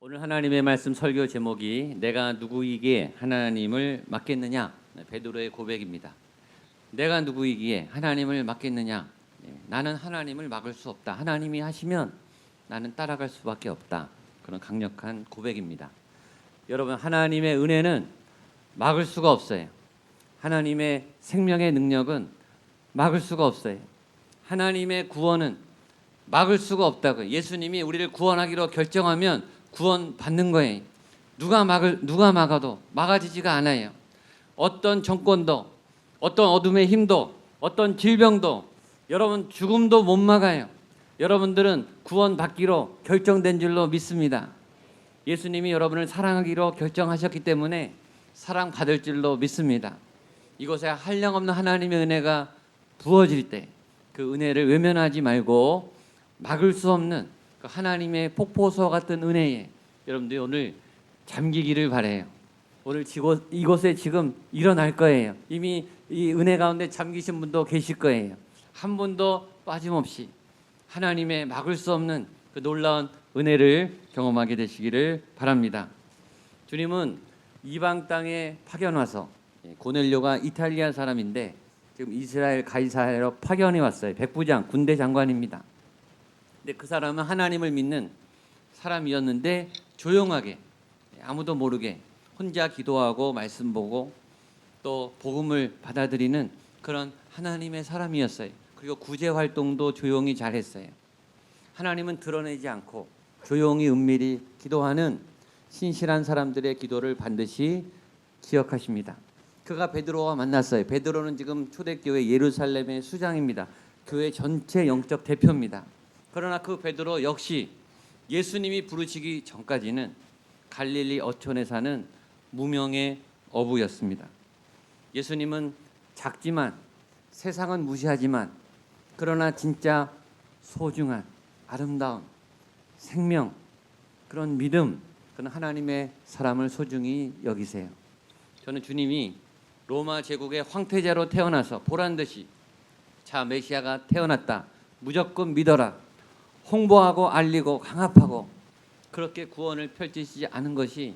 오늘 하나님의 말씀 설교 제목이 내가 누구이기에 하나님을 맡겠느냐? 베드로의 고백입니다. 내가 누구이기에 하나님을 맡겠느냐? 나는 하나님을 막을 수 없다. 하나님이 하시면 나는 따라갈 수밖에 없다. 그런 강력한 고백입니다. 여러분, 하나님의 은혜는 막을 수가 없어요. 하나님의 생명의 능력은 막을 수가 없어요. 하나님의 구원은 막을 수가 없다고. 예수님이 우리를 구원하기로 결정하면 구원 받는 거예요. 누가 막아도 막아지지가 않아요. 어떤 정권도, 어떤 어둠의 힘도, 어떤 질병도, 여러분 죽음도 못 막아요. 여러분들은 구원 받기로 결정된 줄로 믿습니다. 예수님이 여러분을 사랑하기로 결정하셨기 때문에 사랑 받을 줄로 믿습니다. 이곳에 한량없는 하나님의 은혜가 부어질 때 그 은혜를 외면하지 말고 막을 수 없는 그 하나님의 폭포수 같은 은혜에 여러분들이 오늘 잠기기를 바라요. 오늘 이곳에 지금 일어날 거예요. 이미 이 은혜 가운데 잠기신 분도 계실 거예요. 한 분도 빠짐없이 하나님의 막을 수 없는 그 놀라운 은혜를 경험하게 되시기를 바랍니다. 주님은 이방 땅에 파견 와서, 고넬료가 이탈리아 사람인데 지금 이스라엘 가이사랴로 파견이 왔어요. 백부장, 군대 장관입니다. 근데 그 사람은 하나님을 믿는 사람이었는데 조용하게 아무도 모르게 혼자 기도하고 말씀 보고 또 복음을 받아들이는 그런 하나님의 사람이었어요. 그리고 구제 활동도 조용히 잘했어요. 하나님은 드러내지 않고 조용히 은밀히 기도하는 신실한 사람들의 기도를 반드시 기억하십니다. 그가 베드로와 만났어요. 베드로는 지금 초대교회 예루살렘의 수장입니다. 교회 전체 영적 대표입니다. 그러나 그 베드로 역시 예수님이 부르시기 전까지는 갈릴리 어촌에 사는 무명의 어부였습니다. 예수님은 작지만 세상은 무시하지만 그러나 진짜 소중한 아름다운 생명, 그런 믿음, 그런 하나님의 사람을 소중히 여기세요. 저는 주님이 로마 제국의 황태자로 태어나서 보란듯이 자 메시아가 태어났다, 무조건 믿어라, 홍보하고 알리고 강압하고 그렇게 구원을 펼치시지 않은 것이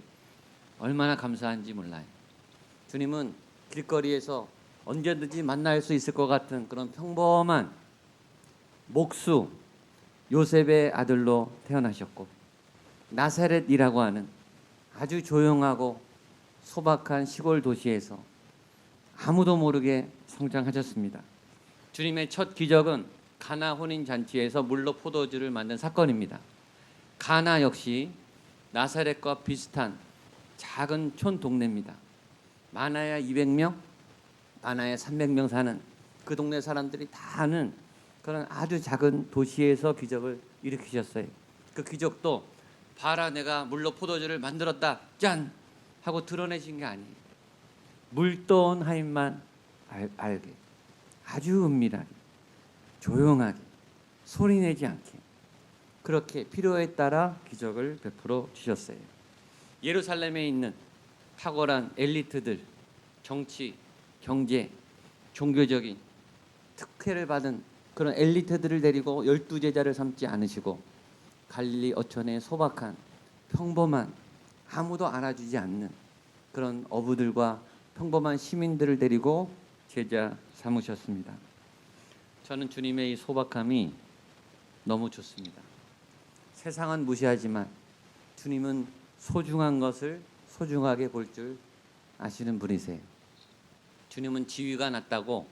얼마나 감사한지 몰라요. 주님은 길거리에서 언제든지 만날 수 있을 것 같은 그런 평범한 목수 요셉의 아들로 태어나셨고, 나사렛이라고 하는 아주 조용하고 소박한 시골 도시에서 아무도 모르게 성장하셨습니다. 주님의 첫 기적은 가나 혼인 잔치에서 물로 포도주를 만든 사건입니다. 가나 역시 나사렛과 비슷한 작은 촌 동네입니다. 많아야 200명, 많아야 300명 사는 그 동네 사람들이 다 아는 그런 아주 작은 도시에서 기적을 일으키셨어요. 그 기적도 봐라 내가 물로 포도주를 만들었다 짠 하고 드러내신 게 아니에요. 물도온 하인만 알게 아주 은밀하게 조용하게 소리내지 않게 그렇게 필요에 따라 기적을 베풀어 주셨어요. 예루살렘에 있는 탁월한 엘리트들, 정치, 경제, 종교적인 특혜를 받은 그런 엘리트들을 데리고 12제자를 삼지 않으시고 갈릴리 어촌의 소박한 평범한 아무도 알아주지 않는 그런 어부들과 평범한 시민들을 데리고 제자 삼으셨습니다. 저는 주님의 이 소박함이 너무 좋습니다. 세상은 무시하지만 주님은 소중한 것을 소중하게 볼 줄 아시는 분이세요. 주님은 지위가 낮다고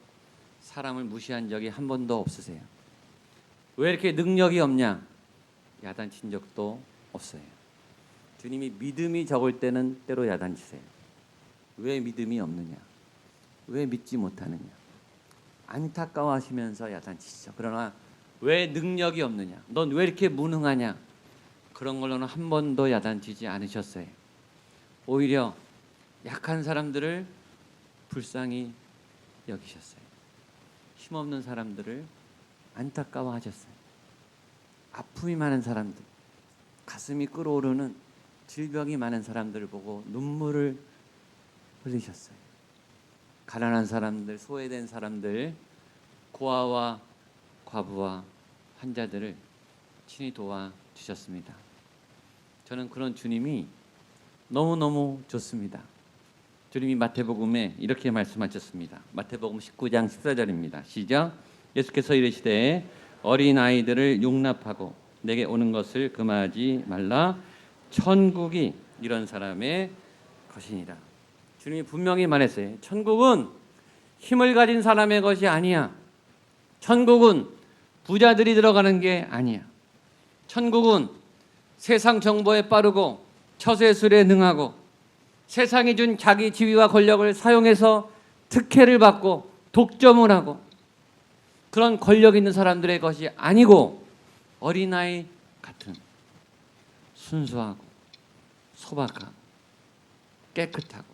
사람을 무시한 적이 한 번도 없으세요. 왜 이렇게 능력이 없냐? 야단친 적도 없어요. 주님이 믿음이 적을 때는 때로 야단치세요. 왜 믿음이 없느냐? 왜 믿지 못하느냐? 안타까워하시면서 야단치시죠. 그러나 왜 능력이 없느냐? 넌 왜 이렇게 무능하냐? 그런 걸로는 한 번도 야단치지 않으셨어요. 오히려 약한 사람들을 불쌍히 여기셨어요. 힘없는 사람들을 안타까워하셨어요. 아픔이 많은 사람들, 가슴이 끓어오르는 질병이 많은 사람들을 보고 눈물을 흘리셨어요. 가난한 사람들, 소외된 사람들, 고아와 과부와 환자들을 친히 도와주셨습니다. 저는 그런 주님이 너무너무 좋습니다. 주님이 마태복음에 이렇게 말씀하셨습니다. 마태복음 19장 14절입니다. 시작. 예수께서 이르시되 어린아이들을 용납하고 내게 오는 것을 금하지 말라. 천국이 이런 사람의 것이니라. 주님이 분명히 말했어요. 천국은 힘을 가진 사람의 것이 아니야. 천국은 부자들이 들어가는 게 아니야. 천국은 세상 정보에 빠르고 처세술에 능하고 세상이 준 자기 지위와 권력을 사용해서 특혜를 받고 독점을 하고 그런 권력 있는 사람들의 것이 아니고 어린아이 같은 순수하고 소박하고 깨끗하고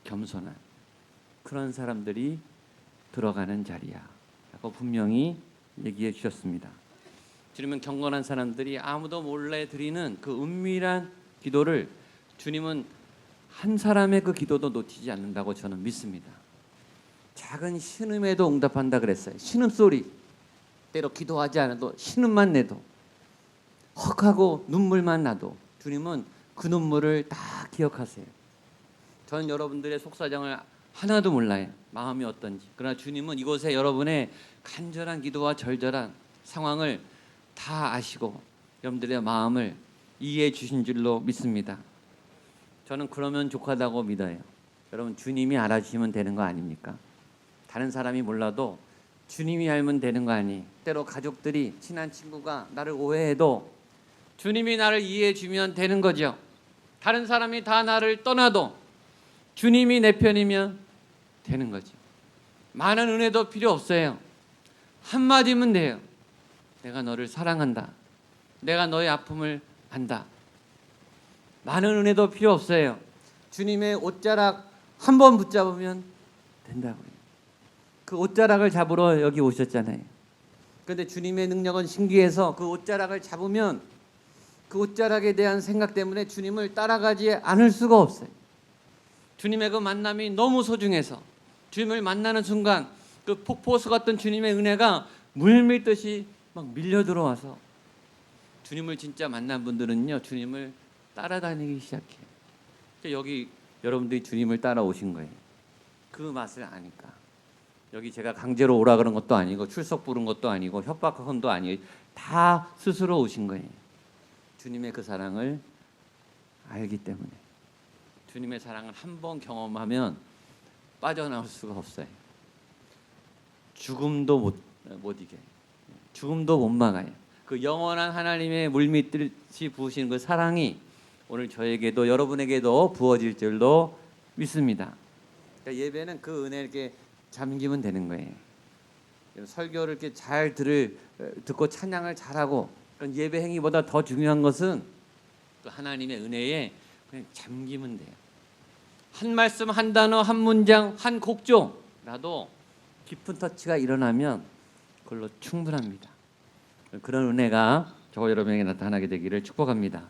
겸손한 그런 사람들이 들어가는 자리야 라고 분명히 얘기해 주셨습니다. 주님은 경건한 사람들이 아무도 몰래 드리는 그 은밀한 기도를 주님은 한 사람의 그 기도도 놓치지 않는다고 저는 믿습니다. 작은 신음에도 응답한다 그랬어요. 신음소리 때로 기도하지 않아도 신음만 내도 헉하고 눈물만 나도 주님은 그 눈물을 다 기억하세요. 저는 여러분들의 속사정을 하나도 몰라요. 마음이 어떤지. 그러나 주님은 이곳에 여러분의 간절한 기도와 절절한 상황을 다 아시고 여러분들의 마음을 이해해 주신 줄로 믿습니다. 저는 그러면 족하다고 믿어요. 여러분 주님이 알아주시면 되는 거 아닙니까? 다른 사람이 몰라도 주님이 알면 되는 거 아니? 때로 가족들이 친한 친구가 나를 오해해도 주님이 나를 이해해 주면 되는 거죠. 다른 사람이 다 나를 떠나도 주님이 내 편이면 되는 거죠. 많은 은혜도 필요 없어요. 한마디면 돼요. 내가 너를 사랑한다. 내가 너의 아픔을 안다. 많은 은혜도 필요 없어요. 주님의 옷자락 한 번 붙잡으면 된다고요. 그 옷자락을 잡으러 여기 오셨잖아요. 그런데 주님의 능력은 신기해서 그 옷자락을 잡으면 그 옷자락에 대한 생각 때문에 주님을 따라가지 않을 수가 없어요. 주님의 그 만남이 너무 소중해서 주님을 만나는 순간 그 폭포수 같은 주님의 은혜가 물밀듯이 막 밀려 들어와서 주님을 진짜 만난 분들은요 주님을 따라다니기 시작해요. 여기 여러분들이 주님을 따라오신 거예요. 그 맛을 아니까. 여기 제가 강제로 오라 그런 것도 아니고 출석 부른 것도 아니고 협박한 것도 아니에요. 다 스스로 오신 거예요. 주님의 그 사랑을 알기 때문에. 주님의 사랑을 한 번 경험하면 빠져나올 수가 없어요. 죽음도 못 이겨요. 죽음도 못 막아요. 그 영원한 하나님의 물밀듯이 부으시는 그 사랑이 오늘 저에게도 여러분에게도 부어질 줄로 믿습니다. 그러니까 예배는 그 은혜에 이렇게 잠기면 되는 거예요. 설교를 이렇게 잘 듣고 찬양을 잘하고 그런 예배 행위보다 더 중요한 것은 또 하나님의 은혜에 그냥 잠기면 돼요. 한 말씀, 한 단어, 한 문장, 한 곡조라도 깊은 터치가 일어나면 그걸로 충분합니다. 그런 은혜가 저와 여러분에게 나타나게 되기를 축복합니다.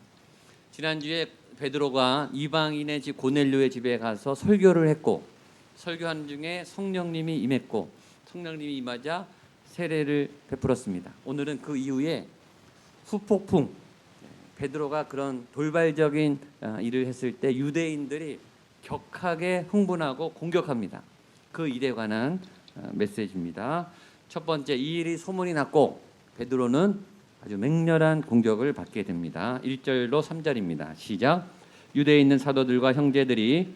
지난주에 베드로가 이방인의 집 고넬료의 집에 가서 설교를 했고 설교하는 중에 성령님이 임했고 성령님이 임하자 세례를 베풀었습니다. 오늘은 그 이후에 후폭풍 베드로가 그런 돌발적인 일을 했을 때 유대인들이 격하게 흥분하고 공격합니다. 그 일에 관한 메시지입니다. 첫 번째, 이 일이 소문이 났고 베드로는 아주 맹렬한 공격을 받게 됩니다. 1절로 3절입니다. 시작. 유대에 있는 사도들과 형제들이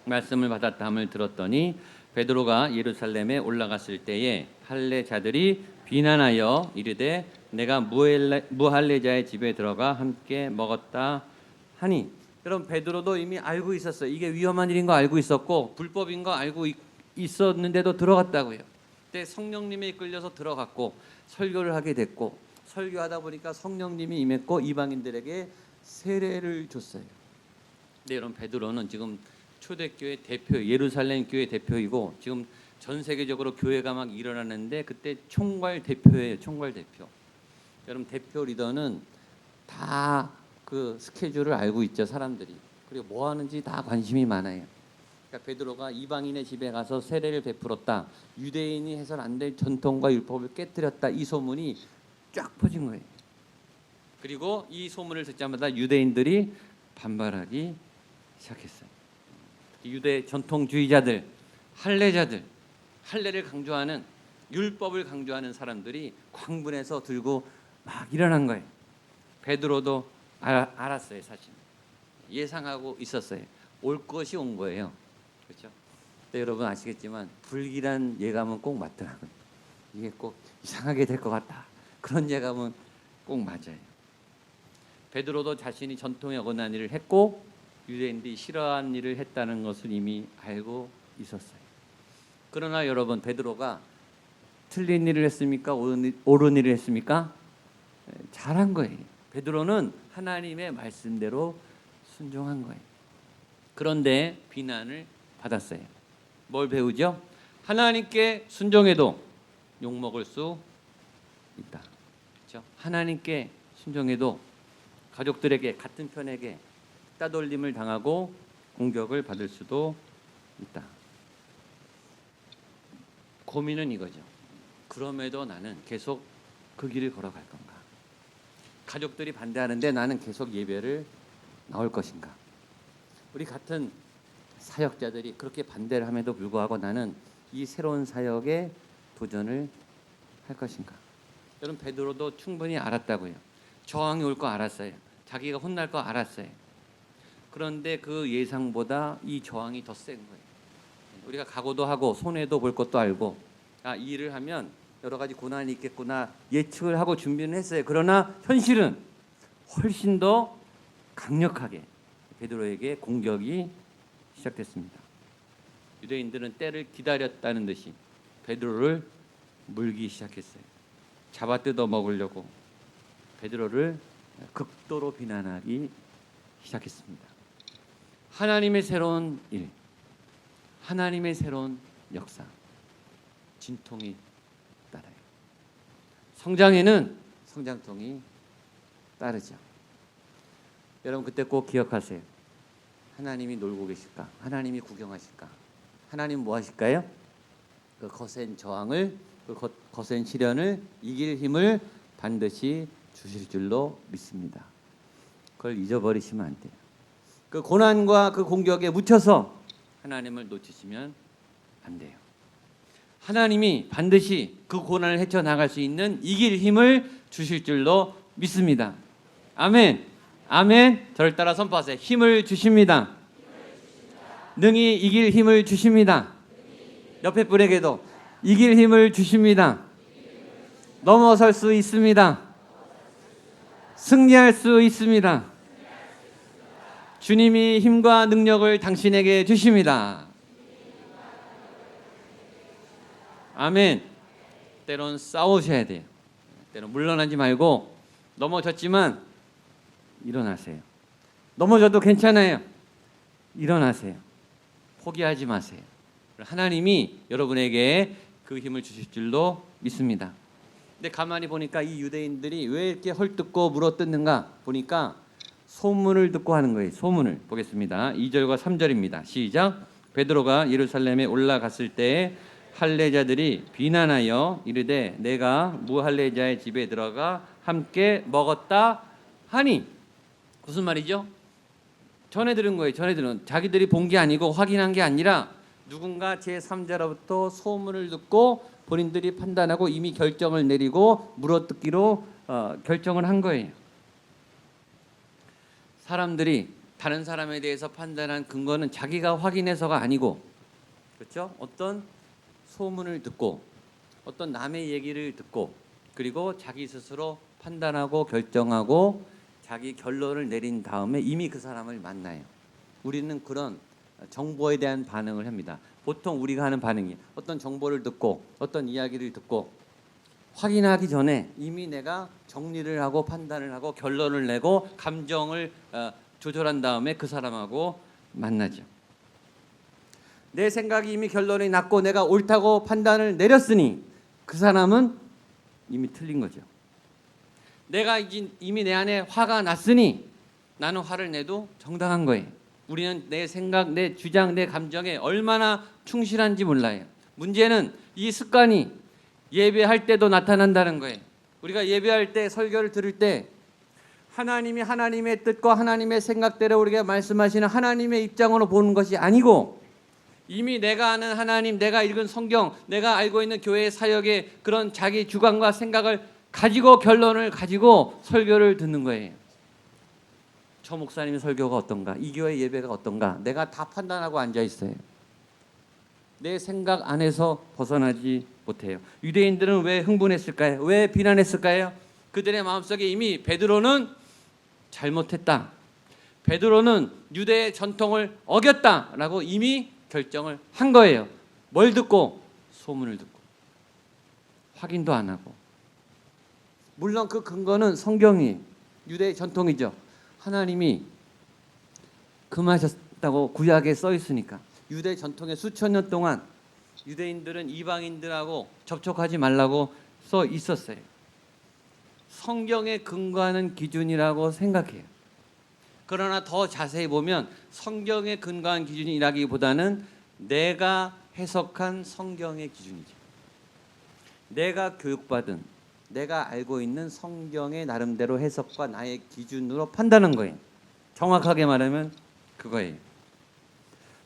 말씀을 받았다함을 들었더니 베드로가 예루살렘에 올라갔을 때에 할례자들이 비난하여 이르되 내가 무할례자의 집에 들어가 함께 먹었다 하니. 여러분 베드로도 이미 알고 있었어요. 이게 위험한 일인 거 알고 있었고 불법인 거 알고 있었는데도 들어갔다고요. 그때 성령님에 이끌려서 들어갔고 설교를 하게 됐고 설교하다 보니까 성령님이 임했고 이방인들에게 세례를 줬어요. 근데 여러분 베드로는 지금 초대교회 대표, 예루살렘 교회 대표이고 지금 전 세계적으로 교회가 막 일어나는데 그때 총괄 대표예요. 총괄 대표. 여러분 대표 리더는 다 그 스케줄을 알고 있죠. 사람들이. 그리고 뭐 하는지 다 관심이 많아요. 그러니까 베드로가 이방인의 집에 가서 세례를 베풀었다. 유대인이 해서는 안 될 전통과 율법을 깨뜨렸다. 이 소문이 쫙 퍼진 거예요. 그리고 이 소문을 듣자마자 유대인들이 반발하기 시작했어요. 유대 전통주의자들, 할례자들, 할례를 강조하는 율법을 강조하는 사람들이 광분해서 들고 막 일어난 거예요. 베드로도 알았어요, 사실. 예상하고 있었어요. 올 것이 온 거예요. 그렇죠? 근데 여러분 아시겠지만 불길한 예감은 꼭 맞더라고요. 이게 꼭 이상하게 될 것 같다. 그런 예감은 꼭 맞아요. 베드로도 자신이 전통에 어긋난 일을 했고 유대인들이 싫어한 일을 했다는 것을 이미 알고 있었어요. 그러나 여러분, 베드로가 틀린 일을 했습니까? 옳은 일을 했습니까? 잘한 거예요. 베드로는 하나님의 말씀대로 순종한 거예요. 그런데 비난을 받았어요. 뭘 배우죠? 하나님께 순종해도 욕먹을 수 있다. 그렇죠? 하나님께 순종해도 가족들에게, 같은 편에게 따돌림을 당하고 공격을 받을 수도 있다. 고민은 이거죠. 그럼에도 나는 계속 그 길을 걸어갈 건가? 가족들이 반대하는데 나는 계속 예배를 나올 것인가? 우리 같은 사역자들이 그렇게 반대를 함에도 불구하고 나는 이 새로운 사역에 도전을 할 것인가? 여러분, 베드로도 충분히 알았다고요. 저항이 올 거 알았어요. 자기가 혼날 거 알았어요. 그런데 그 예상보다 이 저항이 더 센 거예요. 우리가 각오도 하고 손해도 볼 것도 알고, 이 일을 하면 여러 가지 고난이 있겠구나 예측을 하고 준비는 했어요. 그러나 현실은 훨씬 더 강력하게 베드로에게 공격이 시작됐습니다. 유대인들은 때를 기다렸다는 듯이 베드로를 물기 시작했어요. 잡아 뜯어 먹으려고 베드로를 극도로 비난하기 시작했습니다. 하나님의 새로운 일, 하나님의 새로운 역사, 진통이 따라요. 성장에는 성장통이 따르죠. 여러분, 그때 꼭 기억하세요. 하나님이 놀고 계실까? 하나님이 구경하실까? 하나님 뭐 하실까요? 그 거센 저항을, 그 거센 시련을 이길 힘을 반드시 주실 줄로 믿습니다. 그걸 잊어버리시면 안 돼요. 그 고난과 그 공격에 묻혀서 하나님을 놓치시면 안 돼요. 하나님이 반드시 그 고난을 헤쳐나갈 수 있는 이길 힘을 주실 줄로 믿습니다. 아멘. 아멘. 저를 따라 선포하세요. 힘을 주십니다. 능히 이길 힘을 주십니다. 옆에 분에게도 이길 힘을 주십니다. 넘어설 수 있습니다. 승리할 수 있습니다. 주님이 힘과 능력을 당신에게 주십니다. 아멘. 때론 싸우셔야 돼요. 때론 물러나지 말고, 넘어졌지만 일어나세요. 넘어져도 괜찮아요. 일어나세요. 포기하지 마세요. 하나님이 여러분에게 그 힘을 주실 줄로 믿습니다. 근데 가만히 보니까 이 유대인들이 왜 이렇게 헐뜯고 물어뜯는가 보니까 소문을 듣고 하는 거예요. 소문을 보겠습니다. 2절과 3절입니다. 시작. 베드로가 예루살렘에 올라갔을 때 할례자들이 비난하여 이르되 내가 무할례자의 집에 들어가 함께 먹었다 하니. 무슨 말이죠? 전해 들은 거예요. 전해 들은. 자기들이 본 게 아니고 확인한 게 아니라 누군가 제3자로부터 소문을 듣고 본인들이 판단하고 이미 결정을 내리고 물어뜯기로 결정을 한 거예요. 사람들이 다른 사람에 대해서 판단한 근거는 자기가 확인해서가 아니고, 그렇죠? 어떤 소문을 듣고 어떤 남의 얘기를 듣고 그리고 자기 스스로 판단하고 결정하고 자기 결론을 내린 다음에 이미 그 사람을 만나요. 우리는 그런 정보에 대한 반응을 합니다. 보통 우리가 하는 반응이 어떤 정보를 듣고 어떤 이야기를 듣고 확인하기 전에 이미 내가 정리를 하고 판단을 하고 결론을 내고 감정을 조절한 다음에 그 사람하고 만나죠. 내 생각이 이미 결론이 났고 내가 옳다고 판단을 내렸으니 그 사람은 이미 틀린 거죠. 내가 이미 내 안에 화가 났으니 나는 화를 내도 정당한 거예요. 우리는 내 생각, 내 주장, 내 감정에 얼마나 충실한지 몰라요. 문제는 이 습관이 예배할 때도 나타난다는 거예요. 우리가 예배할 때 설교를 들을 때 하나님이 하나님의 뜻과 하나님의 생각대로 우리에게 말씀하시는 하나님의 입장으로 보는 것이 아니고 이미 내가 아는 하나님, 내가 읽은 성경, 내가 알고 있는 교회의 사역의 그런 자기 주관과 생각을 가지고 결론을 가지고 설교를 듣는 거예요. 저 목사님 설교가 어떤가? 이 교회 예배가 어떤가? 내가 다 판단하고 앉아 있어요. 내 생각 안에서 벗어나지 못해요. 유대인들은 왜 흥분했을까요? 왜 비난했을까요? 그들의 마음속에 이미 베드로는 잘못했다. 베드로는 유대의 전통을 어겼다라고 이미 결정을 한 거예요. 뭘 듣고? 소문을 듣고. 확인도 안 하고. 물론 그 근거는 성경이 유대의 전통이죠. 하나님이 금하셨다고 구약에 써 있으니까. 유대 전통의 수천 년 동안 유대인들은 이방인들하고 접촉하지 말라고 써 있었어요. 성경에 근거하는 기준이라고 생각해요. 그러나 더 자세히 보면 성경에 근거한 기준이라기보다는 내가 해석한 성경의 기준이죠. 내가 교육받은, 내가 알고 있는 성경의 나름대로 해석과 나의 기준으로 판단한 거예요. 정확하게 말하면 그거예요.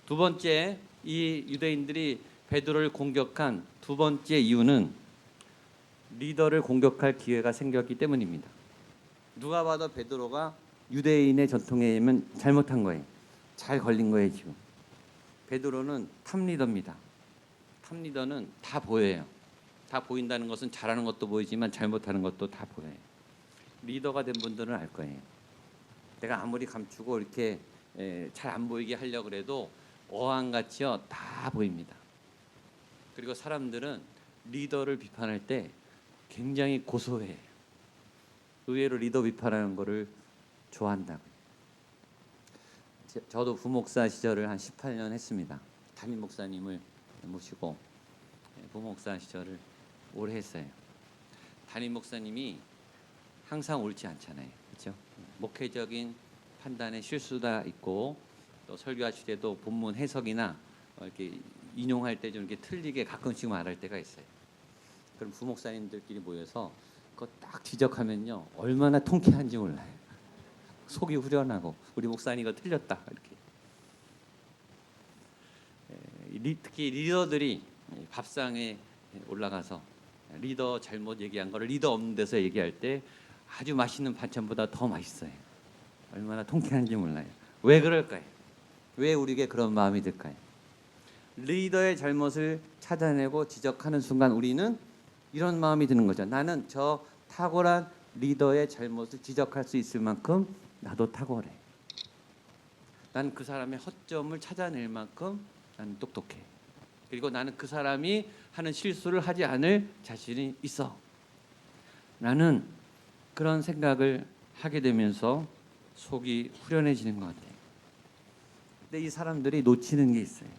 두 번째, 이 유대인들이 베드로를 공격한 두 번째 이유는 리더를 공격할 기회가 생겼기 때문입니다. 누가 봐도 베드로가 유대인의 전통에 의하면 잘못한 거예요. 잘 걸린 거예요 지금. 베드로는 탑리더입니다. 탑리더는 다 보여요. 다 보인다는 것은 잘하는 것도 보이지만 잘못하는 것도 다 보여요. 리더가 된 분들은 알 거예요. 내가 아무리 감추고 이렇게 잘 안 보이게 하려고 해도 어항같이요 다 보입니다. 그리고 사람들은 리더를 비판할 때 굉장히 고소해요. 의외로 리더 비판하는 거를 좋아한다고요. 저도 부목사 시절을 한 18년 했습니다. 담임 목사님을 모시고 부목사 시절을 오래 했어요. 담임 목사님이 항상 옳지 않잖아요. 그렇죠? 목회적인 판단에 실수가 있고 또 설교하실 때도 본문 해석이나 이렇게 인용할 때 좀 이렇게 틀리게 가끔씩 말할 때가 있어요. 그럼 부목사님들끼리 모여서 그거 딱 지적하면요 얼마나 통쾌한지 몰라요. 속이 후련하고 우리 목사님 이거 틀렸다 이렇게. 특히 리더들이 밥상에 올라가서 리더 잘못 얘기한 거를 리더 없는 데서 얘기할 때 아주 맛있는 반찬보다 더 맛있어요. 얼마나 통쾌한지 몰라요. 왜 그럴까요? 왜 우리에게 그런 마음이 들까요? 리더의 잘못을 찾아내고 지적하는 순간 우리는 이런 마음이 드는 거죠. 나는 저 탁월한 리더의 잘못을 지적할 수 있을 만큼 나도 탁월해. 나는 그 사람의 허점을 찾아낼 만큼 나는 똑똑해. 그리고 나는 그 사람이 하는 실수를 하지 않을 자신이 있어. 나는 그런 생각을 하게 되면서 속이 후련해지는 것 같아요. 근데 이 사람들이 놓치는 게 있어요.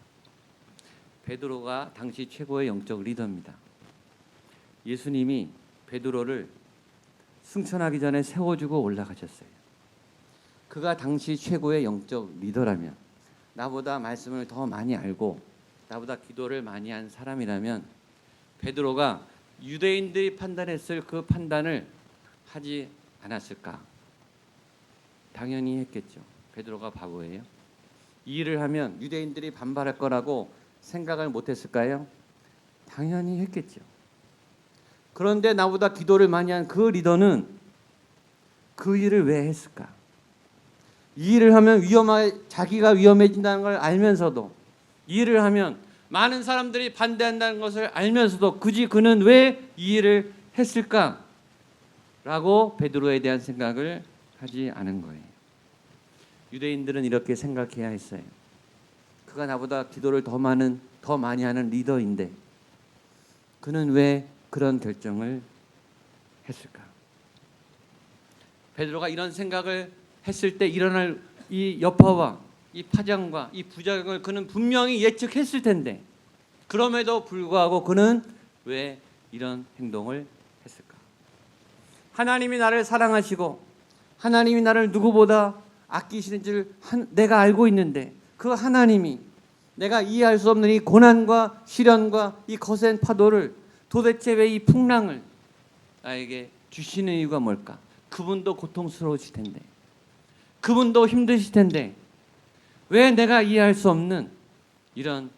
베드로가 당시 최고의 영적 리더입니다. 예수님이 베드로를 승천하기 전에 세워주고 올라가셨어요. 그가 당시 최고의 영적 리더라면, 나보다 말씀을 더 많이 알고 나보다 기도를 많이 한 사람이라면 베드로가 유대인들이 판단했을 그 판단을 하지 않았을까? 당연히 했겠죠. 베드로가 바보예요. 이 일을 하면 유대인들이 반발할 거라고 생각을 못했을까요? 당연히 했겠죠. 그런데 나보다 기도를 많이 한 그 리더는 그 일을 왜 했을까? 이 일을 하면 자기가 위험해진다는 걸 알면서도, 이 일을 하면 많은 사람들이 반대한다는 것을 알면서도 굳이 그는 왜 이 일을 했을까? 라고 베드로에 대한 생각을 하지 않은 거예요. 유대인들은 이렇게 생각해야 했어요. 그가 나보다 기도를 더 많이 하는 리더인데 그는 왜 그런 결정을 했을까? 베드로가 이런 생각을 했을 때 일어날 이 여파와 이 파장과 이 부작용을 그는 분명히 예측했을 텐데 그럼에도 불구하고 그는 왜 이런 행동을 했을까? 하나님이 나를 사랑하시고 하나님이 나를 누구보다 아끼시는 줄 내가 알고 있는데 그 하나님이 내가 이해할 수 없는 이 고난과 시련과 이 거센 파도를 도대체 왜 이 풍랑을 나에게 주시는 이유가 뭘까? 그분도 고통스러우실 텐데, 그분도 힘드실 텐데 왜 내가 이해할 수 없는 이런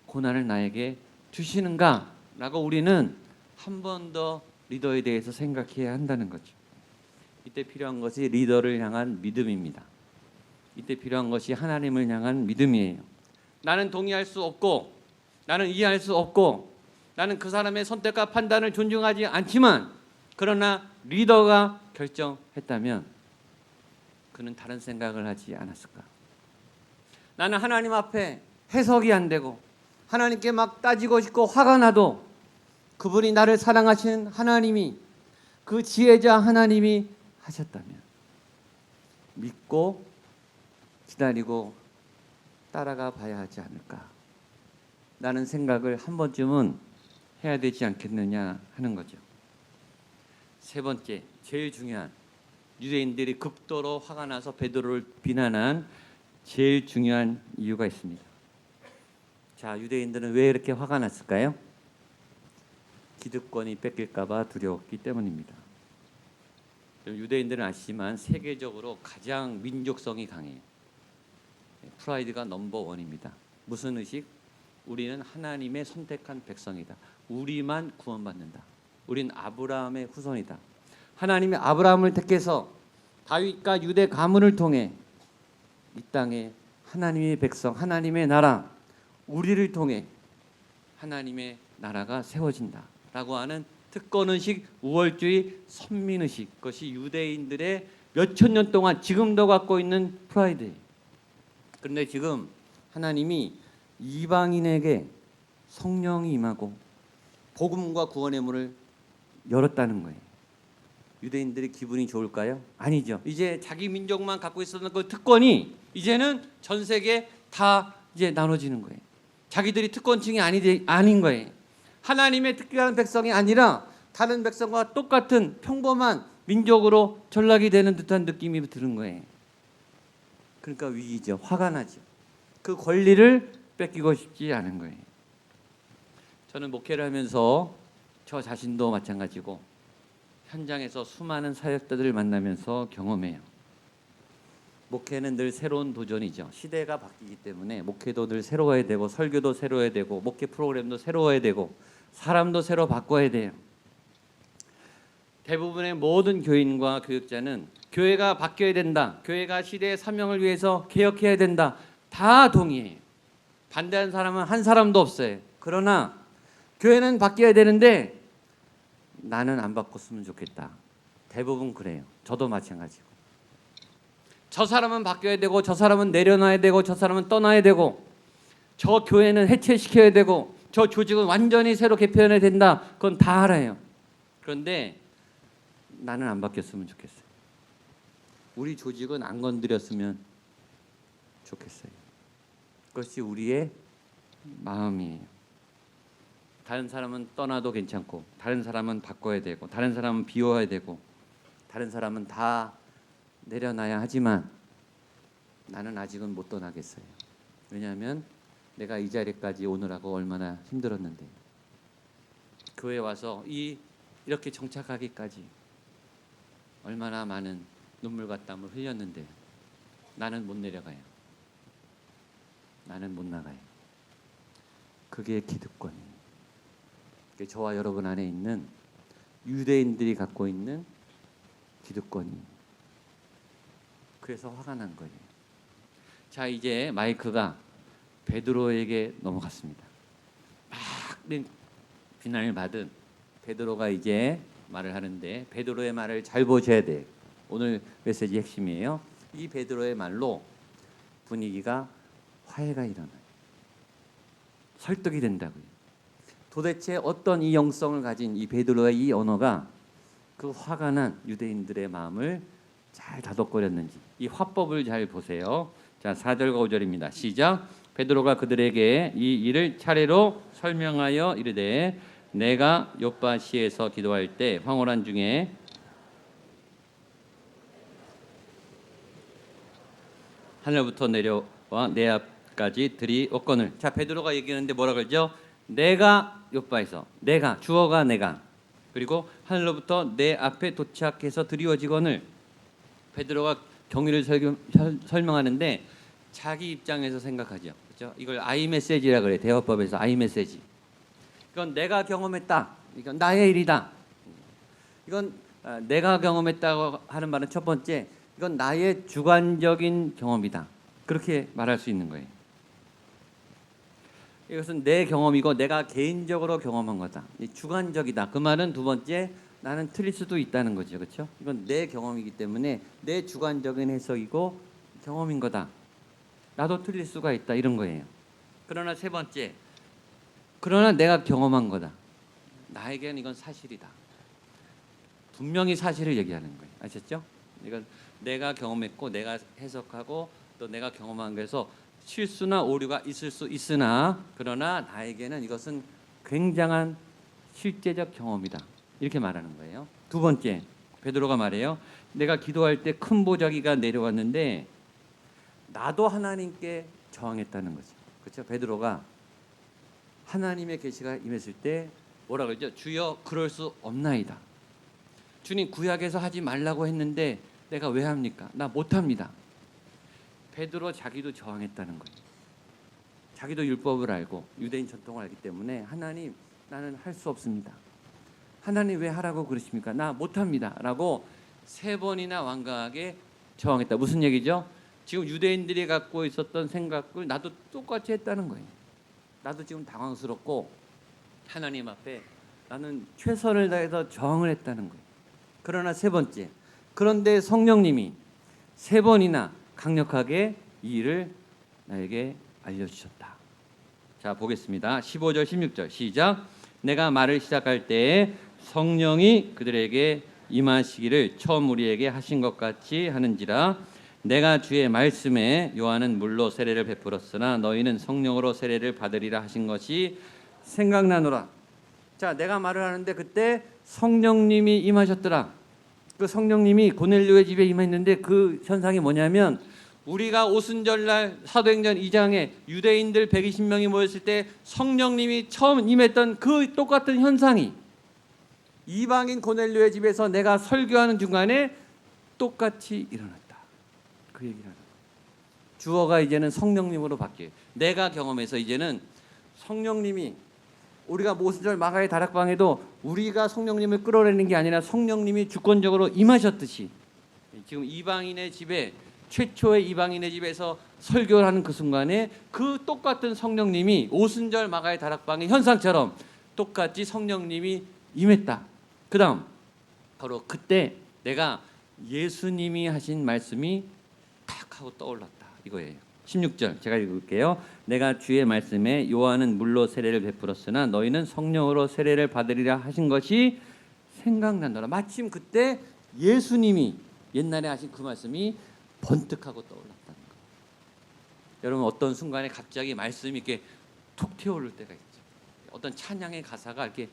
고난을 나에게 주시는가라고 우리는 한 번 더 리더에 대해서 생각해야 한다는 거죠. 이때 필요한 것이 리더를 향한 믿음입니다. 이때 필요한 것이 하나님을 향한 믿음이에요. 나는 동의할 수 없고, 나는 이해할 수 없고, 나는 그 사람의 선택과 판단을 존중하지 않지만, 그러나 리더가 결정했다면 그는 다른 생각을 하지 않았을까? 나는 하나님 앞에 해석이 안 되고 하나님께 막 따지고 싶고 화가 나도 그분이 나를 사랑하시는 하나님이, 그 지혜자 하나님이 하셨다면 믿고 기다리고 따라가 봐야 하지 않을까 라는 생각을 한 번쯤은 해야 되지 않겠느냐 하는 거죠. 세 번째, 제일 중요한, 유대인들이 극도로 화가 나서 베드로를 비난한 제일 중요한 이유가 있습니다. 자, 유대인들은 왜 이렇게 화가 났을까요? 기득권이 뺏길까 봐 두려웠기 때문입니다. 유대인들은 아시지만 세계적으로 가장 민족성이 강해요. 프라이드가 넘버 원입니다. 무슨 의식? 우리는 하나님의 선택한 백성이다. 우리만 구원받는다. 우린 아브라함의 후손이다. 하나님이 아브라함을 택해서 다윗과 유대 가문을 통해 이 땅에 하나님의 백성, 하나님의 나라, 우리를 통해 하나님의 나라가 세워진다 라고 하는 특권의식, 우월주의, 선민의식, 그것이 유대인들의 몇천 년 동안 지금도 갖고 있는 프라이드예요. 그런데 지금 하나님이 이방인에게 성령이 임하고 복음과 구원의 문을 열었다는 거예요. 유대인들의 기분이 좋을까요? 아니죠. 이제 자기 민족만 갖고 있었던 그 특권이 이제는 전 세계에 다 이제 나눠지는 거예요. 자기들이 특권층이 아닌 거예요. 하나님의 특별한 백성이 아니라 다른 백성과 똑같은 평범한 민족으로 전락이 되는 듯한 느낌이 드는 거예요. 그러니까 위기죠. 화가 나죠. 그 권리를 뺏기고 싶지 않은 거예요. 저는 목회를 하면서 저 자신도 마찬가지고 현장에서 수많은 사역자들을 만나면서 경험해요. 목회는 늘 새로운 도전이죠. 시대가 바뀌기 때문에 목회도 늘 새로워야 되고, 설교도 새로워야 되고, 목회 프로그램도 새로워야 되고, 사람도 새로 바꿔야 돼요. 대부분의 모든 교인과 교육자는 교회가 바뀌어야 된다, 교회가 시대의 사명을 위해서 개혁해야 된다, 다 동의해요. 반대하는 사람은 한 사람도 없어요. 그러나 교회는 바뀌어야 되는데 나는 안 바꿨으면 좋겠다. 대부분 그래요. 저도 마찬가지고. 저 사람은 바뀌어야 되고, 저 사람은 내려놔야 되고, 저 사람은 떠나야 되고, 저 교회는 해체시켜야 되고, 저 조직은 완전히 새로 개편해야 된다. 그건 다 알아요. 그런데 나는 안 바뀌었으면 좋겠어요. 우리 조직은 안 건드렸으면 좋겠어요. 그것이 우리의 마음이에요. 다른 사람은 떠나도 괜찮고, 다른 사람은 바꿔야 되고, 다른 사람은 비워야 되고, 다른 사람은 다 내려놔야 하지만 나는 아직은 못 떠나겠어요. 왜냐하면 내가 이 자리까지 오느라고 얼마나 힘들었는데, 교회 와서 이렇게 정착하기까지 얼마나 많은 눈물과 땀을 흘렸는데 나는 못 내려가요. 나는 못 나가요. 그게 기득권이에요. 그게 저와 여러분 안에 있는 유대인들이 갖고 있는 기득권이에요. 그래서 화가 난 거예요. 자, 이제 마이크가 베드로에게 넘어갔습니다. 막 비난을 받은 베드로가 이제 말을 하는데, 베드로의 말을 잘 보셔야 돼요. 오늘 메시지 핵심이에요. 이 베드로의 말로 분위기가 화해가 일어나요. 설득이 된다고요. 도대체 어떤 이 영성을 가진 이 베드로의 이 언어가 그 화가 난 유대인들의 마음을 잘 다독거렸는지, 이 화법을 잘 보세요. 자, 4절과 5절입니다. 시작. 베드로가 그들에게 이 일을 차례로 설명하여 이르되, 내가 요빠시에서 기도할 때 황홀한 중에 하늘부터 내려와 내 앞까지 들이었거늘. 자, 베드로가 얘기하는데 뭐라 그러죠? 내가 요빠에서, 내가, 주어가 내가, 그리고 하늘로부터 내 앞에 도착해서 드리워지거늘. 베드로가 경위를 설명하는데 자기 입장에서 생각하죠. 그렇죠? 이걸 아이 메시지라 그래. 대화법에서 아이 메시지. 이건 내가 경험했다. 이건 나의 일이다. 이건 내가 경험했다고 하는 말은 첫 번째, 이건 나의 주관적인 경험이다. 그렇게 말할 수 있는 거예요. 이것은 내 경험이고 내가 개인적으로 경험한 거다. 주관적이다. 그 말은 두 번째, 나는 틀릴 수도 있다는 거죠. 그렇죠? 이건 내 경험이기 때문에 내 주관적인 해석이고 경험인 거다. 나도 틀릴 수가 있다. 이런 거예요. 그러나 세 번째, 그러나 내가 경험한 거다. 나에게는 이건 사실이다. 분명히 사실을 얘기하는 거예요. 아셨죠? 이건 내가 경험했고 내가 해석하고 또 내가 경험한 거에서 실수나 오류가 있을 수 있으나 그러나 나에게는 이것은 굉장한 실제적 경험이다. 이렇게 말하는 거예요. 두 번째, 베드로가 말해요. 내가 기도할 때 큰 보자기가 내려왔는데 나도 하나님께 저항했다는 거죠. 그렇죠? 베드로가 하나님의 계시가 임했을 때 뭐라 그러죠? 주여 그럴 수 없나이다. 주님 구약에서 하지 말라고 했는데 내가 왜 합니까? 나 못합니다. 베드로 자기도 저항했다는 거예요. 자기도 율법을 알고 유대인 전통을 알기 때문에 하나님 나는 할 수 없습니다. 하나님 왜 하라고 그러십니까? 나 못합니다. 라고 세 번이나 완강하게 저항했다. 무슨 얘기죠? 지금 유대인들이 갖고 있었던 생각을 나도 똑같이 했다는 거예요. 나도 지금 당황스럽고 하나님 앞에 나는 최선을 다해서 저항을 했다는 거예요. 그러나 세 번째, 그런데 성령님이 세 번이나 강력하게 이 일을 나에게 알려주셨다. 자, 보겠습니다. 15절 16절 시작. 내가 말을 시작할 때에 성령이 그들에게 임하시기를 처음 우리에게 하신 것 같이 하는지라. 내가 주의 말씀에 요한은 물로 세례를 베풀었으나 너희는 성령으로 세례를 받으리라 하신 것이 생각나노라. 자, 내가 말을 하는데 그때 성령님이 임하셨더라. 그 성령님이 고넬료의 집에 임했는데 그 현상이 뭐냐면 우리가 오순절날 사도행전 2장에 유대인들 120명이 모였을 때 성령님이 처음 임했던 그 똑같은 현상이 이방인 고넬료의 집에서 내가 설교하는 중간에 똑같이 일어났다. 그 얘기를 하는 거예요. 주어가 이제는 성령님으로 바뀌어요. 내가 경험해서 이제는 성령님이 우리가 모순절 마가의 다락방에도 우리가 성령님을 끌어내는 게 아니라 성령님이 주권적으로 임하셨듯이 지금 이방인의 집에 최초의 이방인의 집에서 설교를 하는 그 순간에 그 똑같은 성령님이 오순절 마가의 다락방의 현상처럼 똑같이 성령님이 임했다. 그 다음 바로 그때 내가 예수님이 하신 말씀이 탁 하고 떠올랐다. 이거예요. 16절 제가 읽을게요. 내가 주의 말씀에 요한은 물로 세례를 베풀었으나 너희는 성령으로 세례를 받으리라 하신 것이 생각난다. 마침 그때 예수님이 옛날에 하신 그 말씀이 번뜩하고 떠올랐다는 거예요. 여러분 어떤 순간에 갑자기 말씀이 이렇게 툭 튀어오를 때가 있죠. 어떤 찬양의 가사가 이렇게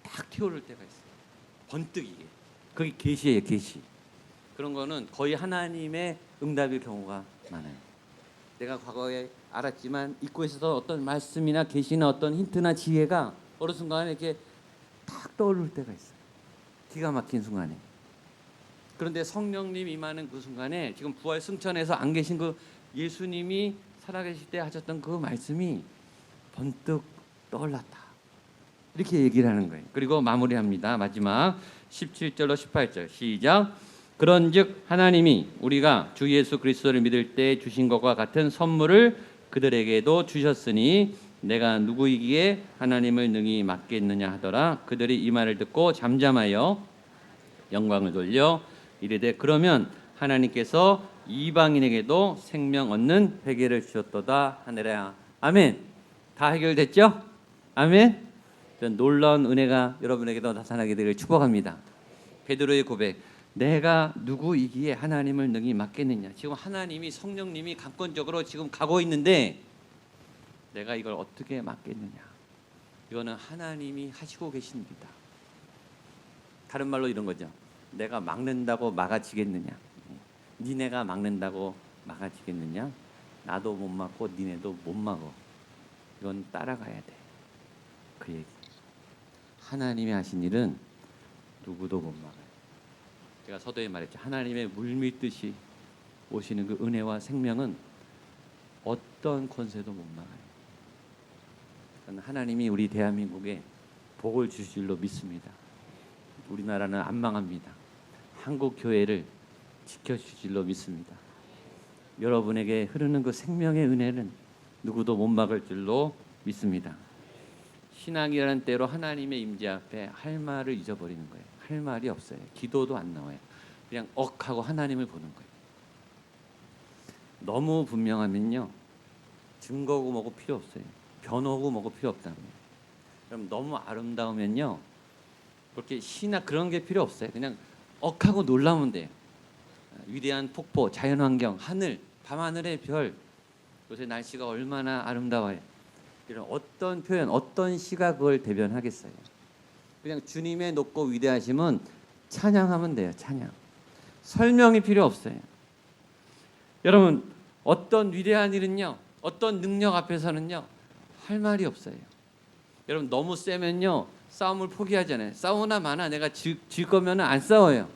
탁 튀어오를 때가 있어요. 번뜩 이게. 그게 계시예요, 계시. 그런 거는 거의 하나님의 응답일 경우가 많아요. 내가 과거에 알았지만 잊고 있어서 어떤 말씀이나 계시나 어떤 힌트나 지혜가 어느 순간에 이렇게 탁 떠오를 때가 있어요. 기가 막힌 순간에. 그런데 성령님 임하는 그 순간에 지금 부활 승천에서 안 계신 그 예수님이 살아계실 때 하셨던 그 말씀이 번뜩 떠올랐다. 이렇게 얘기를 하는 거예요. 그리고 마무리합니다. 마지막 17절로 18절 시작. 그런즉 하나님이 우리가 주 예수 그리스도를 믿을 때 주신 것과 같은 선물을 그들에게도 주셨으니 내가 누구이기에 하나님을 능히 맡겠느냐 하더라. 그들이 이 말을 듣고 잠잠하여 영광을 돌려 이르되 그러면 하나님께서 이방인에게도 생명 얻는 회개를 주셨도다 하느라. 아멘. 다 해결됐죠? 아멘. 놀라운 은혜가 여러분에게도 나타나게 되기를 축복합니다. 베드로의 고백. 내가 누구이기에 하나님을 능히 맡겠느냐. 지금 하나님이 성령님이 강권적으로 지금 가고 있는데 내가 이걸 어떻게 맡겠느냐. 이거는 하나님이 하시고 계십니다. 다른 말로 이런 거죠. 내가 막는다고 막아지겠느냐. 니네가 막는다고 막아지겠느냐. 나도 못 막고 니네도 못 막어. 이건 따라가야 돼. 그 얘기. 하나님이 하신 일은 누구도 못 막아요. 제가 서두에 말했죠. 하나님의 물밀듯이 오시는 그 은혜와 생명은 어떤 권세도 못 막아요. 저는 하나님이 우리 대한민국에 복을 주실 줄로 믿습니다. 우리나라는 안 망합니다. 한국 교회를 지켜주실 줄로 믿습니다. 여러분에게 흐르는 그 생명의 은혜는 누구도 못 막을 줄로 믿습니다. 신앙이라는 때로 하나님의 임재 앞에 할 말을 잊어버리는 거예요. 할 말이 없어요. 기도도 안 나와요. 그냥 억하고 하나님을 보는 거예요. 너무 분명하면요, 증거고 뭐고 필요 없어요. 변호고 뭐고 필요 없답니다. 그럼 너무 아름다우면요, 그렇게 시나 그런 게 필요 없어요. 그냥 억하고 놀라면 돼요. 위대한 폭포, 자연환경, 하늘, 밤하늘의 별, 요새 날씨가 얼마나 아름다워요. 이런 어떤 표현, 어떤 시가 그걸 대변하겠어요. 그냥 주님의 높고 위대하심은 찬양하면 돼요. 찬양. 설명이 필요 없어요. 여러분, 어떤 위대한 일은요, 어떤 능력 앞에서는요, 할 말이 없어요. 여러분, 너무 세면요, 싸움을 포기하잖아요. 싸우나 마나 내가 질 거면 안 싸워요.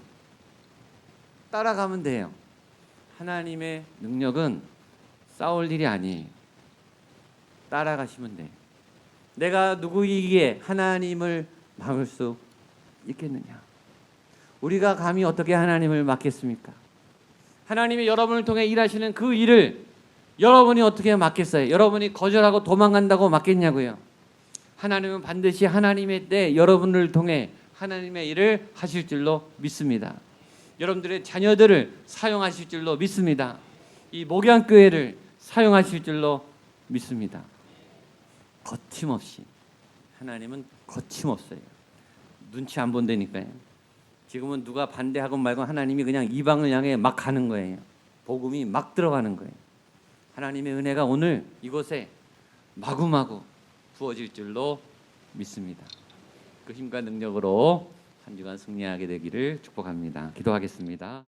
따라가면 돼요. 하나님의 능력은 싸울 일이 아니에요. 따라가시면 돼요. 내가 누구이기에 하나님을 막을 수 있겠느냐? 우리가 감히 어떻게 하나님을 막겠습니까? 하나님이 여러분을 통해 일하시는 그 일을 여러분이 어떻게 막겠어요? 여러분이 거절하고 도망간다고 막겠냐고요? 하나님은 반드시 하나님의 때 여러분을 통해 하나님의 일을 하실 줄로 믿습니다. 여러분들의 자녀들을 사용하실 줄로 믿습니다. 이 목양교회를 사용하실 줄로 믿습니다. 거침없이. 하나님은 거침없어요. 눈치 안 본다니까요. 지금은 누가 반대하건 말건 하나님이 그냥 이방을 향해 막 가는 거예요. 복음이 막 들어가는 거예요. 하나님의 은혜가 오늘 이곳에 마구마구 부어질 줄로 믿습니다. 그 힘과 능력으로 한 주간 승리하게 되기를 축복합니다. 기도하겠습니다.